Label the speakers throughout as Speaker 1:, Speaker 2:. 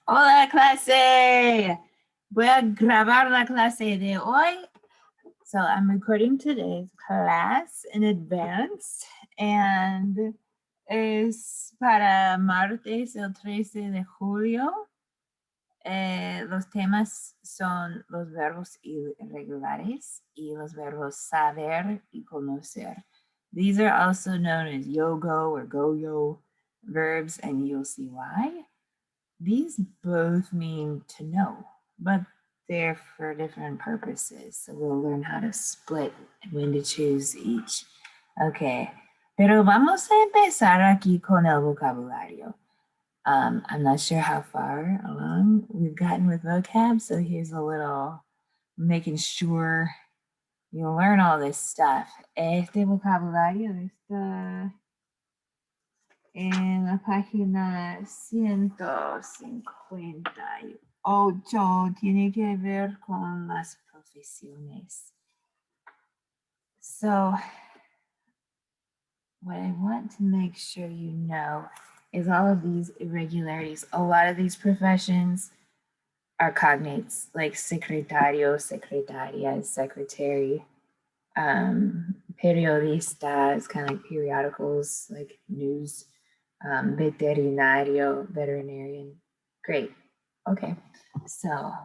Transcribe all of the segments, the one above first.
Speaker 1: Hola clase. Voy a grabar la clase de hoy. So I'm recording today's class in advance and es para martes el 13 de julio. Los temas son los verbos irregulares y los verbos saber y conocer. These are also known as yo-go or go-yo verbs, and you'll see why. These both mean to know, but they're for different purposes. So we'll learn how to split and when to choose each. Okay, pero vamos a empezar aquí con el vocabulario. I'm not sure how far along we've gotten with vocab, so here's a little making sure you'll learn all this stuff. Este vocabulario está en la página 158, tiene que ver con las profesiones. So, what I want to make sure you know is all of these irregularities. A lot of these professions are cognates, like secretario, secretaria, secretary. Periodista is kind of like periodicals, like news. Veterinario, veterinarian. Great. Okay. So,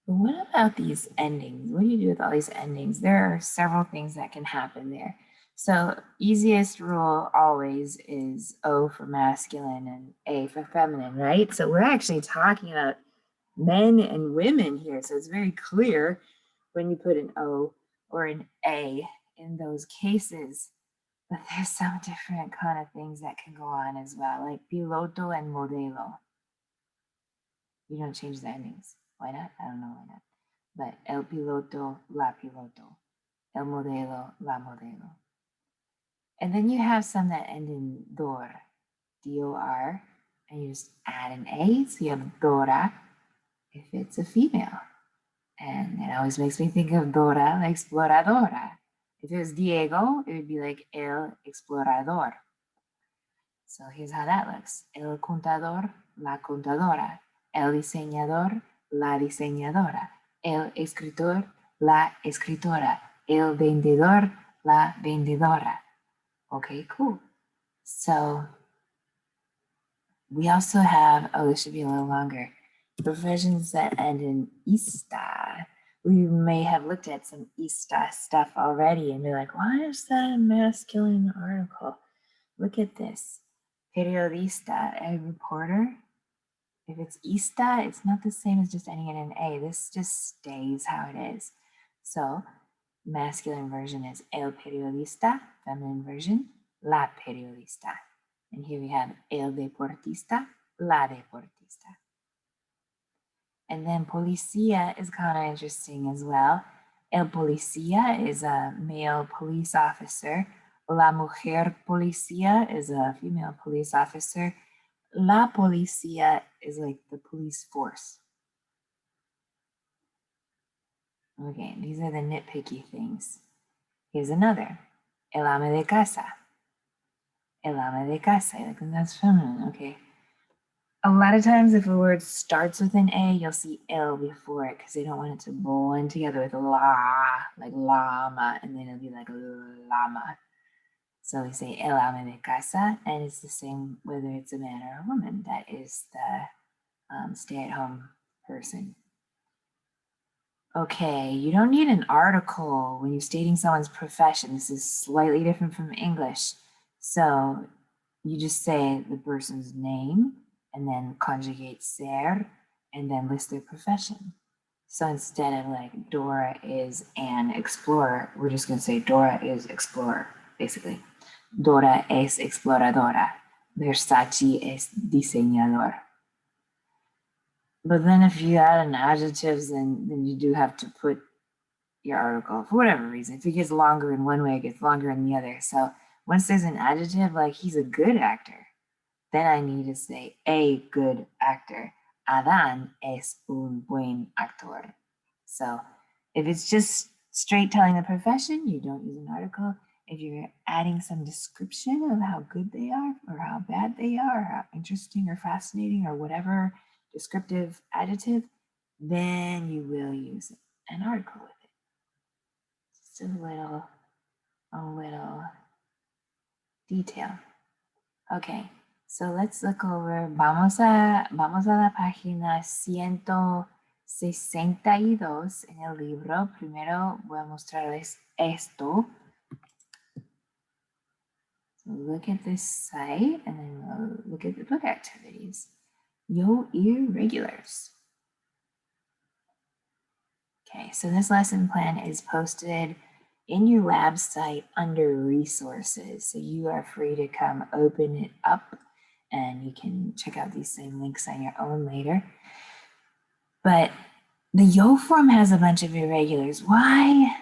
Speaker 1: what about these endings? What do you do with all these endings? There are several things that can happen there. So, easiest rule always is O for masculine and A for feminine, right? So, we're actually talking about men and women here. So, it's very clear when you put an O or an A in those cases. But there's some different kind of things that can go on as well, like piloto and modelo. You don't change the endings. Why not? I don't know why not. But el piloto, la piloto. El modelo, la modelo. And then you have some that end in dor, D-O-R, and you just add an A, so you have dora if it's a female. And it always makes me think of Dora la Exploradora. If it was Diego, it would be like El Explorador. So here's how that looks. El contador, la contadora. El diseñador, la diseñadora. El escritor, la escritora. El vendedor, la vendedora. Okay, cool. So we also have, oh, this should be a little longer, professions that end in ista. We may have looked at some ista stuff already and be like, why is that a masculine article? Look at this. Periodista, a reporter. If it's ista, it's not the same as just ending in an A. This just stays how it is. So, masculine version is el periodista, feminine version, la periodista. And here we have el deportista, la deportista. And then policía is kind of interesting as well. El policía is a male police officer. La mujer policía is a female police officer. La policía is like the police force. Okay, these are the nitpicky things. Here's another. El ama de casa. El ama de casa, like that's feminine, okay. A lot of times if a word starts with an A, you'll see L before it because they don't want it to blend together with la, like llama, and then it'll be like llama. So we say el ama de casa, and it's the same whether it's a man or a woman. That is the stay-at-home person. Okay, you don't need an article when you're stating someone's profession. This is slightly different from English. So you just say the person's name and then conjugate ser and then list their profession. So instead of like Dora is an explorer, we're just going to say Dora is explorer, basically. Dora es exploradora. Versace es diseñador. But then if you add an adjective, then you do have to put your article for whatever reason. If it gets longer in one way, it gets longer in the other. So once there's an adjective, like he's a good actor, then I need to say a good actor. Adán es un buen actor. So if it's just straight telling the profession, you don't use an article. if you're adding some description of how good they are or how bad they are, or how interesting or fascinating or whatever descriptive adjective, then you will use an article with it. Just a little detail. Okay, so let's look over. Vamos a la página 162 en el libro. Primero voy a mostrarles esto. So look at this site and then we'll look at the book activities. Yo irregulars. Okay, so this lesson plan is posted in your lab site under resources. So you are free to come open it up and you can check out these same links on your own later. But the yo form has a bunch of irregulars. Why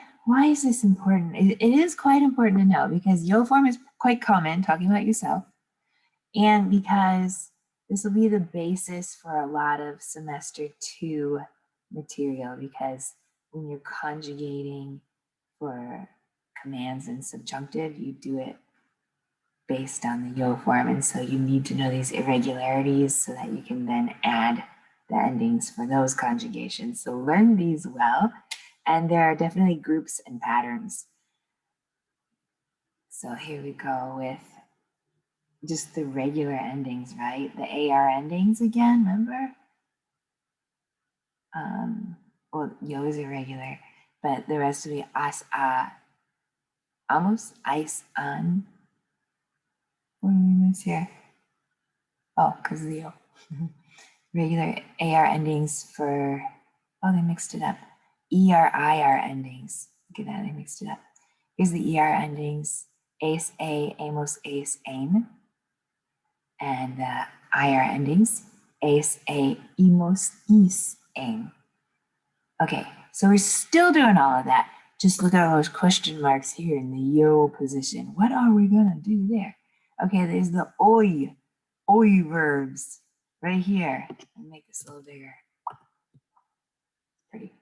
Speaker 1: is this important? It is quite important to know because yo form is quite common, talking about yourself, and because this will be the basis for a lot of semester 2 material, because when you're conjugating for commands and subjunctive, you do it based on the yo form, and so you need to know these irregularities so that you can then add the endings for those conjugations. So learn these well, and there are definitely groups and patterns. So here we go with just the regular endings, right? The AR endings again, remember? Well, yo is irregular, but the rest will be as, almost, ice, on. What do we miss here? Oh, because of the yo. Regular AR endings for, oh, they mixed it up. ER-IR endings. Look at that, they mixed it up. Here's the ER endings, ace, a, amos, ace, ain. And the IR endings, ace, a, emos, is, ain. Okay, so we're still doing all of that. Just look at those question marks here in the yo position. What are we gonna do there? Okay, there's the oi verbs right here. Let me make this a little bigger. Pretty.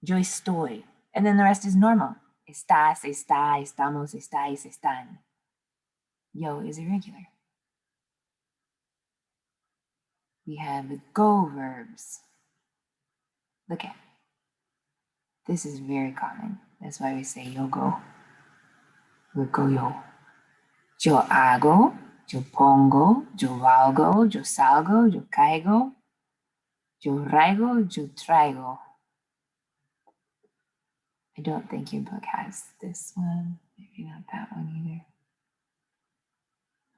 Speaker 1: Yo estoy. And then the rest is normal. Estás, está, estamos, estáis, están. Yo is irregular. We have the go verbs. Look at. This is very common. That's why we say yo go. We go yo. Yo hago, yo pongo, yo valgo, yo salgo, yo caigo, yo traigo, yo traigo. I don't think your book has this one. Maybe not that one either.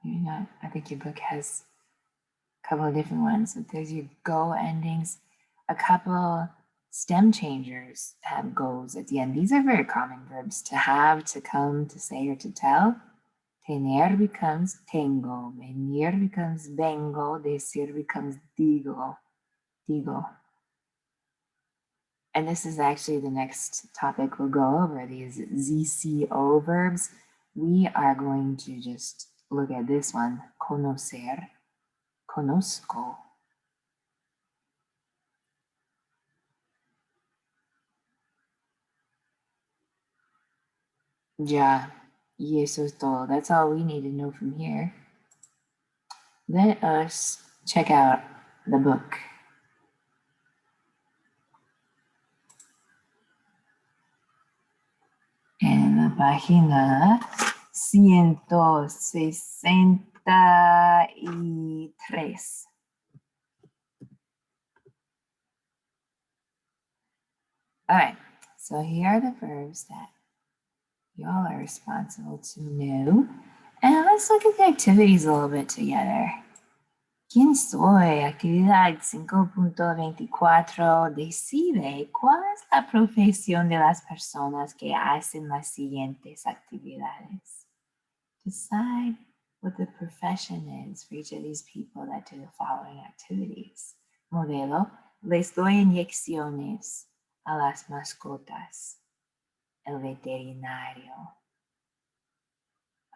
Speaker 1: Maybe not. I think your book has a couple of different ones. So there's your go endings. A couple stem changers have goes at the end. These are very common verbs. To have, to come, to say, or to tell. Tener becomes tengo. Venir becomes vengo. Decir becomes digo. And this is actually the next topic we'll go over, these ZCO verbs. We are going to just look at this one, conocer, conozco. Ya, y eso es todo. That's all we need to know from here. Let us check out the book. En la página 163. All right, so here are the verbs that y'all are responsible to know. And let's look at the activities a little bit together. ¿Quién soy? Actividad 5.24. Decide cuál es la profesión de las personas que hacen las siguientes actividades. Decide what the profession is for each of these people that do the following activities. Modelo, les doy inyecciones a las mascotas. El veterinario.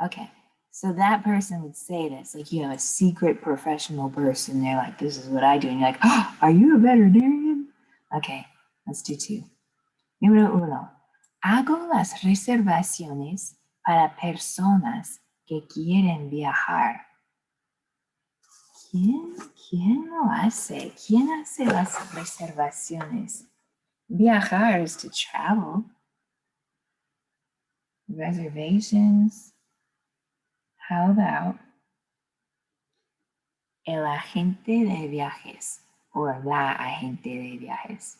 Speaker 1: Okay. So that person would say this, like you have a secret professional person. They're like, this is what I do. And you're like, oh, are you a veterinarian? Okay, let's do 2. Número 1. Hago las reservaciones para personas que quieren viajar. ¿Quién lo hace? ¿Quién hace las reservaciones? Viajar is to travel. Reservations. How about el agente de viajes or la agente de viajes?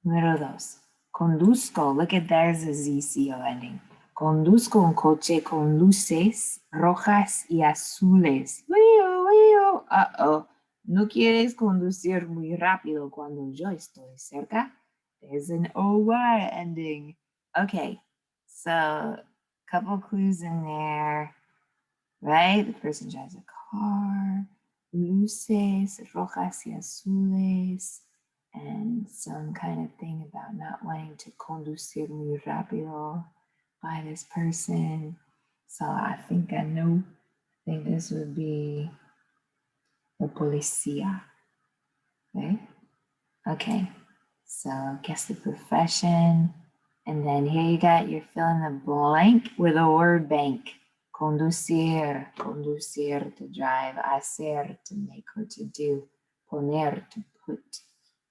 Speaker 1: Número 2. Conduzco. Look at there's a ZCO ending. Conduzco un coche con luces rojas y azules. Uh-oh. ¿No quieres conducir muy rápido cuando yo estoy cerca? There's an OY ending. Okay, so couple clues in there, right? The person drives a car, luces rojas y azules, and some kind of thing about not wanting to conducir muy rápido by this person. So I think I know. I think this would be the policía, right? Okay, so guess the profession. And then here you got your fill in the blank with a word bank. Conducir, conducir to drive, hacer to make or to do, poner to put,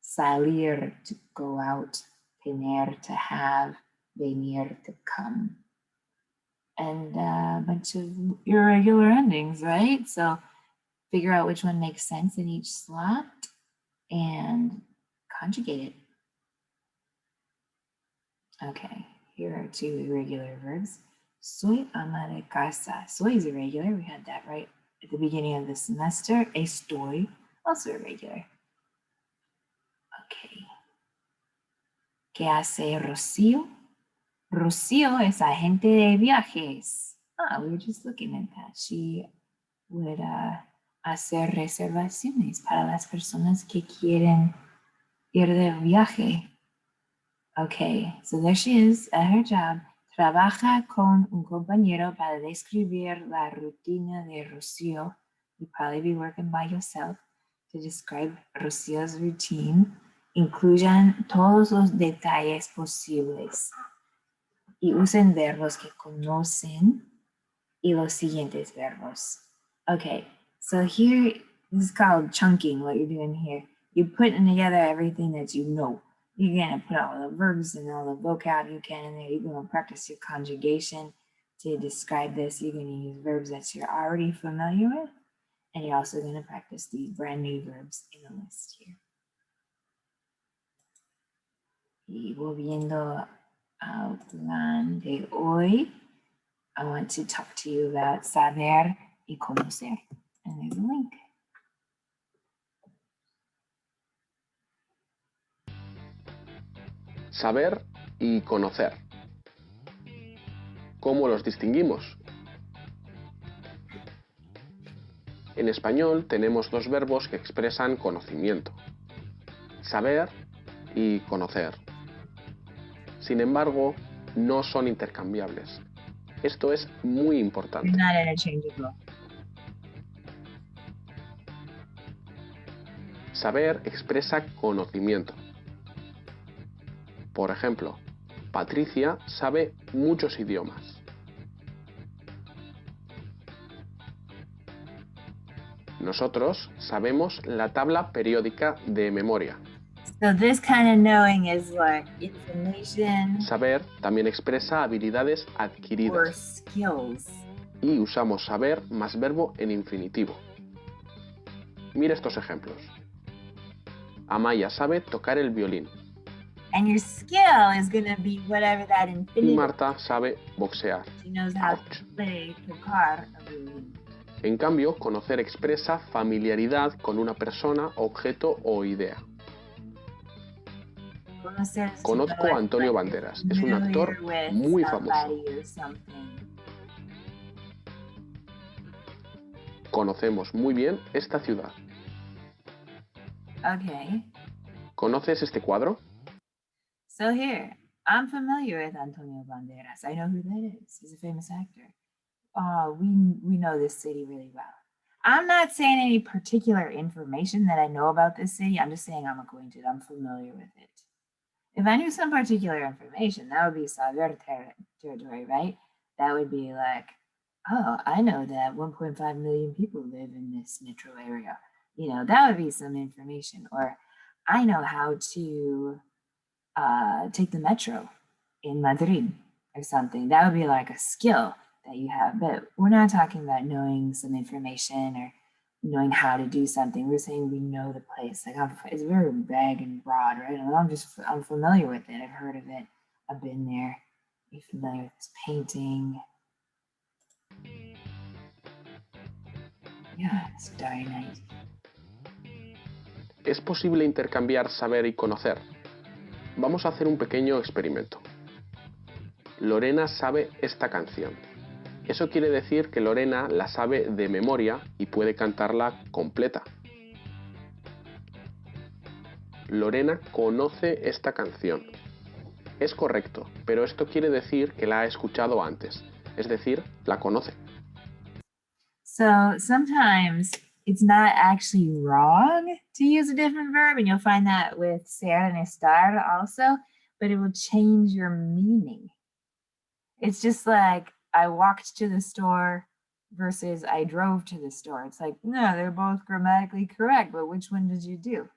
Speaker 1: salir to go out, tener to have, venir to come. And a bunch of irregular endings, right? So figure out which one makes sense in each slot and conjugate it. Okay, here are two irregular verbs. Soy ama de casa. Soy is irregular. We had that right at the beginning of the semester. Estoy, also irregular. Okay. ¿Qué hace Rocío? Rocío es agente de viajes. We were just looking at that. She would hacer reservaciones para las personas que quieren ir de viaje. Okay, so there she is at her job. Trabaja con un compañero para describir la rutina de Rocío. You'd probably be working by yourself to describe Rocío's routine. Incluyan todos los detalles posibles. Y usen verbos que conocen y los siguientes verbos. Okay, so here, this is called chunking, what you're doing here. You're putting together everything that you know. You're gonna put all the verbs and all the vocab you can in there. You're gonna practice your conjugation to describe this. You're gonna use verbs that you're already familiar with. And you're also gonna practice these brand new verbs in the list here. Y volviendo al plan de hoy, I want to talk to you about saber y conocer. And there's a link.
Speaker 2: Saber y conocer. ¿Cómo los distinguimos? En español tenemos dos verbos que expresan conocimiento: saber y conocer. Sin embargo, no son intercambiables. Esto es muy importante.
Speaker 1: Not interchangeable.
Speaker 2: Saber expresa conocimiento. Por ejemplo, Patricia sabe muchos idiomas. Nosotros sabemos la tabla periódica de memoria.
Speaker 1: So this kind of knowing is like information
Speaker 2: Saber también expresa habilidades
Speaker 1: or
Speaker 2: adquiridas.
Speaker 1: skills.
Speaker 2: Y usamos saber más verbo en infinitivo. Mira estos ejemplos. Amaya sabe tocar el violín.
Speaker 1: And your skill is going to be whatever that
Speaker 2: Y
Speaker 1: infinitive.
Speaker 2: Marta sabe boxear.
Speaker 1: She knows how
Speaker 2: Ouch.
Speaker 1: to play, tocar a violin.
Speaker 2: En cambio, conocer expresa familiaridad con una persona, objeto o idea.
Speaker 1: Conocer is to
Speaker 2: Conozco
Speaker 1: know
Speaker 2: a Antonio
Speaker 1: like
Speaker 2: Banderas.
Speaker 1: you're
Speaker 2: Es un actor
Speaker 1: familiar with
Speaker 2: muy famoso.
Speaker 1: somebody or something.
Speaker 2: Conocemos muy bien esta ciudad.
Speaker 1: Okay.
Speaker 2: ¿Conoces este cuadro?
Speaker 1: So here, I'm familiar with Antonio Banderas. I know who that is. He's a famous actor. We know this city really well. I'm not saying any particular information that I know about this city. I'm just saying I'm acquainted. I'm familiar with it. If I knew some particular information, that would be saber territory, right? That would be like, oh, I know that 1.5 million people live in this metro area. That would be some information. Or I know how to take the metro in Madrid or something. That would be like a skill that you have. But we're not talking about knowing some information or knowing how to do something. We're saying we know the place. Like it's very vague and broad, right? I'm familiar with it. I've heard of it. I've been there. Be familiar with this painting. Yeah, Starry Night.
Speaker 2: ¿Es posible intercambiar saber y conocer? Vamos a hacer un pequeño experimento. Lorena sabe esta canción. Eso quiere decir que Lorena la sabe de memoria y puede cantarla completa. Lorena conoce esta canción. Es correcto, pero esto quiere decir que la ha escuchado antes, es decir, la conoce.
Speaker 1: So sometimes it's not actually wrong to use a different verb, and you'll find that with ser and estar also, but it will change your meaning. It's just like I walked to the store versus I drove to the store. It's like, no, they're both grammatically correct, but which one did you do?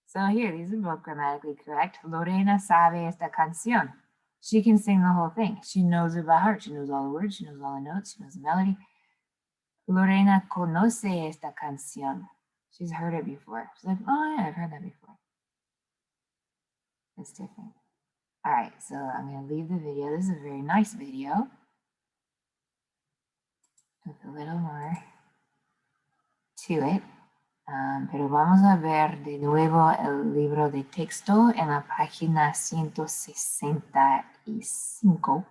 Speaker 1: So here, these are both grammatically correct. Lorena sabe esta canción. She can sing the whole thing. She knows it by heart. She knows all the words. She knows all the notes. She knows the melody. Lorena conoce esta canción. She's heard it before. She's like, oh yeah, I've heard that before. It's different. All right, so I'm going to leave the video. This is a very nice video with a little more to it. Pero vamos a ver de nuevo el libro de texto en la página 165.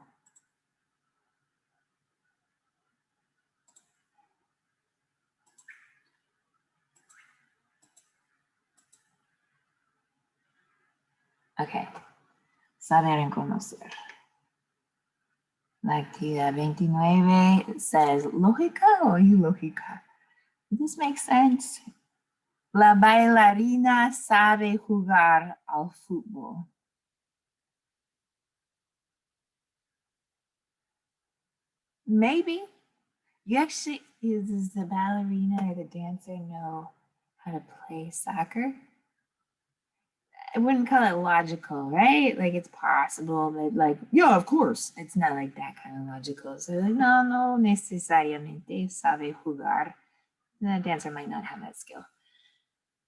Speaker 1: Okay, saber en conocer. La actividad 29 says, lógica o ilógica? Does this make sense? La bailarina sabe jugar al fútbol. Maybe. Does the ballerina or the dancer know how to play soccer? I wouldn't call it logical, right? Like it's possible, but like, yeah, of course. It's not like that kind of logical. So like, no necesariamente sabe jugar. The dancer might not have that skill.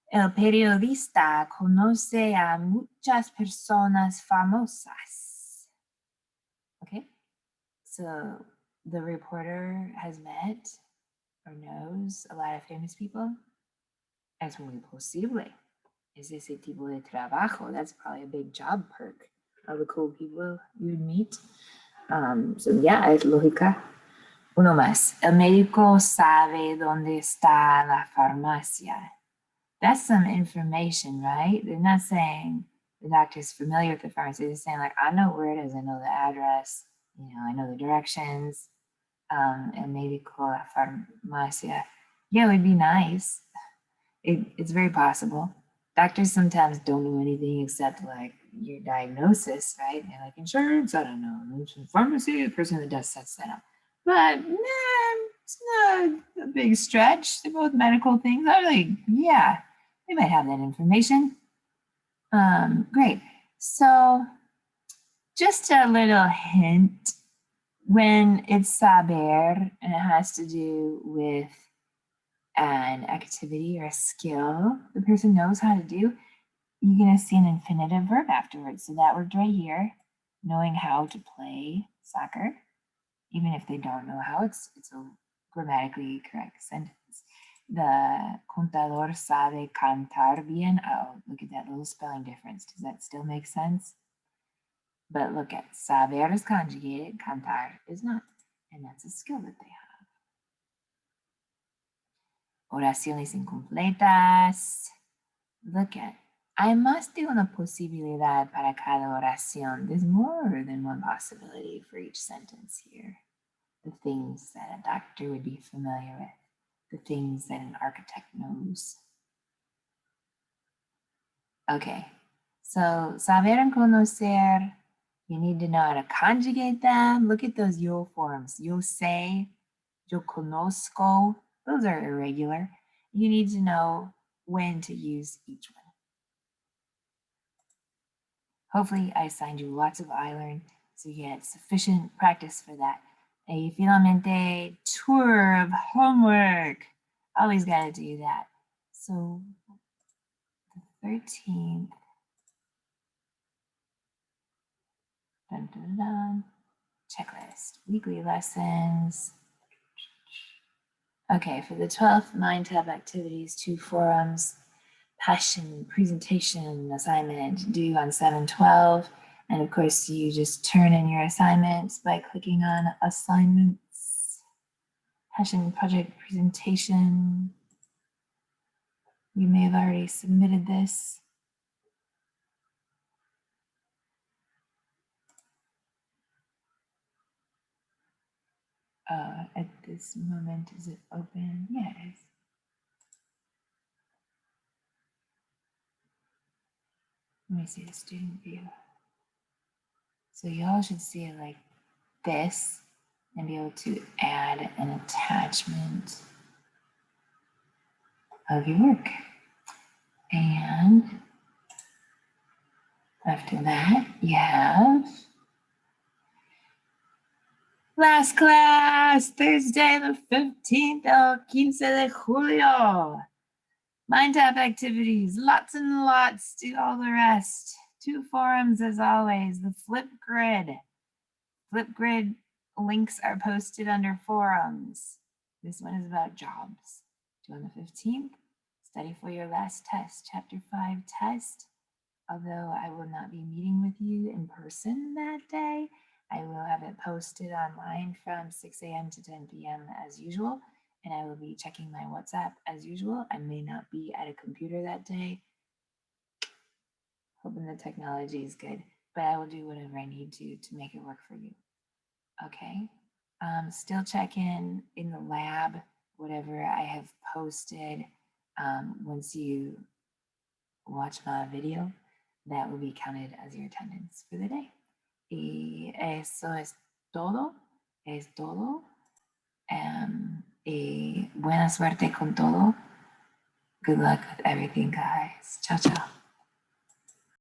Speaker 1: El periodista conoce a muchas personas famosas. Okay, so the reporter has met or knows a lot of famous people. Es muy posible. Es ese tipo de trabajo. That's probably a big job perk of the cool people you'd meet. So yeah, es lógica. Uno más. El médico sabe dónde está la farmacia. That's some information, right? They're not saying the doctor's familiar with the pharmacy. They're saying like, I know where it is. I know the address. I know the directions. El médico, la farmacia. Yeah, it would be nice. It's very possible. Doctors sometimes don't know anything except like your diagnosis, right? They're like, insurance, I don't know. Pharmacy, the person that does sets that up. But it's not a big stretch. They're both medical things. I'm like, yeah, they might have that information. Great. So just a little hint, when it's saber and it has to do with an activity or a skill the person knows how to do, you're going to see an infinitive verb afterwards. So that word right here, knowing how to play soccer, even if they don't know how, it's a grammatically correct sentence. The contador sabe cantar bien. Oh, look at that little spelling difference. Does that still make sense? But look at saber is conjugated, cantar is not. And that's a skill that they have. Oraciones incompletas. Look at, hay más de una posibilidad para cada oración. There's more than one possibility for each sentence here. The things that a doctor would be familiar with, the things that an architect knows. Okay, So, saber and conocer, you need to know how to conjugate them. Look at those yo forms. Yo sé, yo conozco. Those are irregular. You need to know when to use each one. Hopefully, I assigned you lots of iLearn so you get sufficient practice for that. And finalmente, tour of homework. Always got to do that. So, the 13th. Dun, dun, dun. Checklist, weekly lessons. Okay, for the 12th, mind tab activities, 2 forums, passion, presentation, assignment due on 7/12. And of course, you just turn in your assignments by clicking on assignments, passion project presentation. You may have already submitted this. At this moment, is it open? Yeah, it is. Let me see the student view. So y'all should see it like this and be able to add an attachment of your work. And after that, you have last class, Thursday the 15th, el 15 de julio. Mind tap activities, lots and lots, do all the rest. 2 forums as always, the Flipgrid. Flipgrid links are posted under forums. This one is about jobs. Due on the 15th, study for your last test, chapter 5 test. Although I will not be meeting with you in person that day, I will have it posted online from 6 a.m. to 10 p.m. as usual, and I will be checking my WhatsApp as usual. I may not be at a computer that day. Hoping the technology is good, but I will do whatever I need to make it work for you. Okay, still check in the lab, whatever I have posted. Once you watch my video, that will be counted as your attendance for the day. Y eso es todo. Es todo. Y buena suerte con todo. Good luck with everything, guys. Ciao, ciao.